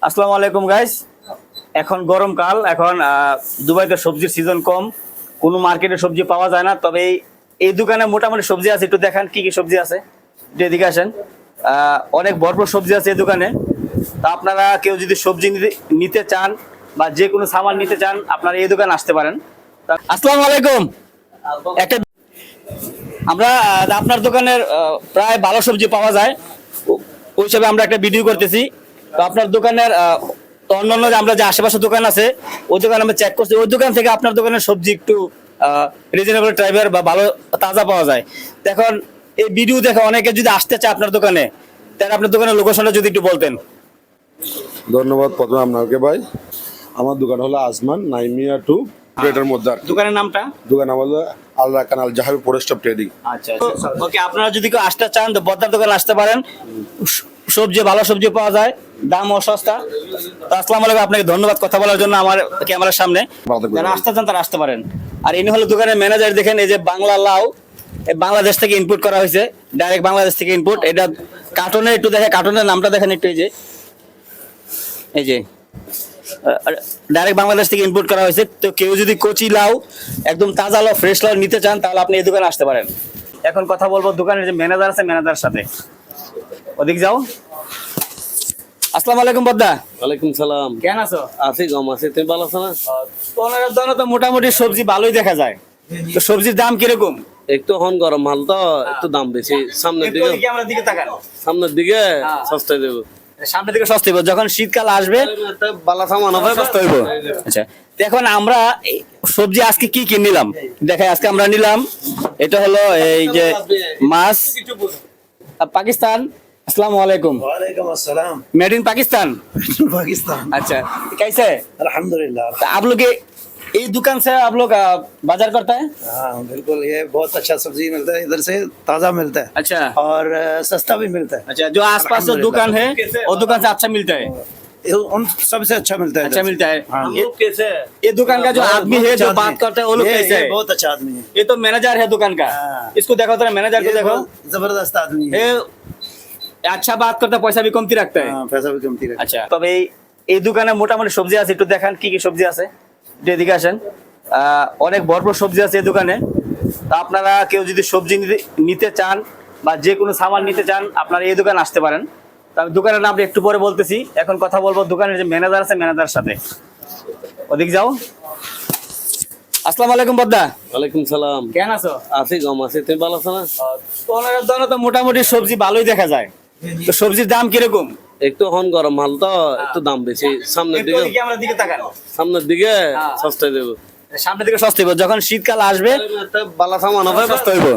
আসসালামু আলাইকুম গাইস। এখন গরমকাল, এখন দুবাইতে সবজির সিজন কম, কোনো মার্কেটে সবজি পাওয়া যায় না। তবে এই দোকানে মোটামুটি সবজি আছে, একটু দেখান কি কি সবজি আছে, একটু এদিকে আসেন। অনেক ভরপুর সবজি আছে এই দোকানে। তা আপনারা কেউ যদি সবজি নিতে চান বা যে কোনো সামান নিতে চান, আপনারা এই দোকানে আসতে পারেন। আসসালামু আলাইকুম। একটা আমরা আপনার দোকানের প্রায় ভালো সবজি পাওয়া যায়, ওই হিসাবে আমরা একটা ভিডিও করতেছি। তো আপনার দোকানের অন্যান্য যে আমরা যে আশেপাশে দোকান আছে, ওই দোকান আমরা চেক করছি, ওই দোকান থেকে আপনার দোকানের সবজি একটু রিজনেবল টাইপের বা ভালো তাজা পাওয়া যায়। এখন এই ভিডিও দেখে অনেকে যদি আসতে চায় আপনার দোকানে, তাহলে আপনার দোকানের লোকেশনটা যদি একটু বলতেন। ধন্যবাদ প্রথমে আপনাকে ভাই। আমার দোকান হলো আজমান নাইমিয়া টু গ্রেটার মধ্যে আর কি। দোকানের নামটা? দোকান হলো আল্লাহ কানাল জাহাবি ফরেস্ট অফ ট্রেডিং। আচ্ছা, ওকে। আপনারা যদি কেউ আসতে চান তো বদ্দার দোকানে আসতে পারেন, সবজি ভালো সবজি পাওয়া যায়, দামও সস্তা। তো আসসালামু আলাইকুম, আপনাকে ধন্যবাদ কথা বলার জন্য আমার ক্যামেরার সামনে। যারা আসতে চান তারা আসতে পারেন। আর ইনি হলো দোকানের ম্যানেজার। দেখেন এই যে বাংলা লাউ, বাংলাদেশ থেকে ইনপুট করা হয়েছে, ডাইরেক্ট বাংলাদেশ থেকে ইনপুট। এটা কার্টুনে একটু দেখে, কার্টুনের নামটা দেখেন একটু, এই যে ডাইরেক্ট বাংলাদেশ থেকে ইনপুট করা হয়েছে। তো কেউ যদি কচি লাউ, একদম তাজা লাউ, ফ্রেশ লাউ নিতে চান, তাহলে আপনি এই দোকানে আসতে পারেন। এখন কথা বলবো দোকানের যে ম্যানেজার আছে, ম্যানেজারের সাথে। ওদিক যাও। আসসালামু আলাইকুম বদ্দা। ওয়ালাইকুম সালাম। কেন আছো? আছি গম আছি, তুমি ভালো আছো না? তোমার দোকানে তো মোটামুটি সবজি ভালোই দেখা যায়, তো সবজির দাম কিরকম? একটু হন গরম মাল তো একটু দাম বেশি। সামনের একটু দিকে ওদিকে আমার দিকে তাকান। সামনের দিকে হ্যাঁ। সস্তায় দেবো। সামনের দিকে সস্তা হইব, যখন শীতকাল আসবে বালা সামান হবে সস্তা হইব। আচ্ছা, তো এখন আমরা এই সবজি আজকে কি কি নিলাম দেখাই। আজকে আমরা নিলাম, এটা হলো এই যে মাছ, পাকিস্তান। अस्सलाम वालेकुम। वालेकुम अस्सलाम। Made in Pakistan. पाकिस्तान। अच्छा, कैसे? अल्हम्दुलिल्लाह। तो आप लोग ये दुकान से आप लोग बाजार करता है? हाँ बिल्कुल, ये बहुत अच्छा सब्जी मिलता है, इधर से ताज़ा मिलता है। अच्छा, और सस्ता भी मिलता है। अच्छा। जो आसपास जो दुकान है वो दुकान से अच्छा मिलता है? उन सबसे अच्छा मिलता है। अच्छा मिलता है। हाँ। ये दुकान का जो आदमी है, जो बात करता है, वो लोग कैसे ये है? बहुत अच्छा आदमी है। ये तो मैनेजर है दुकान का। हाँ। इसको देखो, तेरा मैनेजर को ये देखो, बहुत जबरदस्त आदमी है। ये अच्छा बात करता है, पैसा भी कमती रखता है। हाँ, पैसा भी कमती रखता है। আচ্ছা, তবে এই দোকানে মোটামুটি সবজি আছে, একটু দেখান কি কি সবজি আছে, একটু এদিকে আসেন। অনেক ভরপুর সবজি আছে এই দোকানে। তা আপনারা কেউ যদি সবজি নিতে চান বা যে কোনো সামান নিতে চান, আপনারা এই দোকানে আসতে পারেন। তো আমি দোকানের নামটা একটু পরে বলতেছি। এখন কথা বলবো দোকানের যে ম্যানেজার আছে, ম্যানেজারের সাথে। ওদিক যাও। আসসালামু আলাইকুম বদ্দা। ওয়ালাইকুম সালাম। কেন আছো? আছি গম আছি, তুমি ভালো আছো না? তোমার দোকানে তো মোটামুটি সবজি ভালোই দেখা যায়, তো সবজির দাম কিরকম? একটু হন গরম মাল তো একটু দাম বেশি। সামনের একটু দিকে ওদিকে আমার দিকে তাকান। সামনের দিকে হ্যাঁ। সস্তায় দেবো। সামনের দিকে সস্তা হইব, যখন শীতকাল আসবে বালা সামান হবে সস্তা হইব।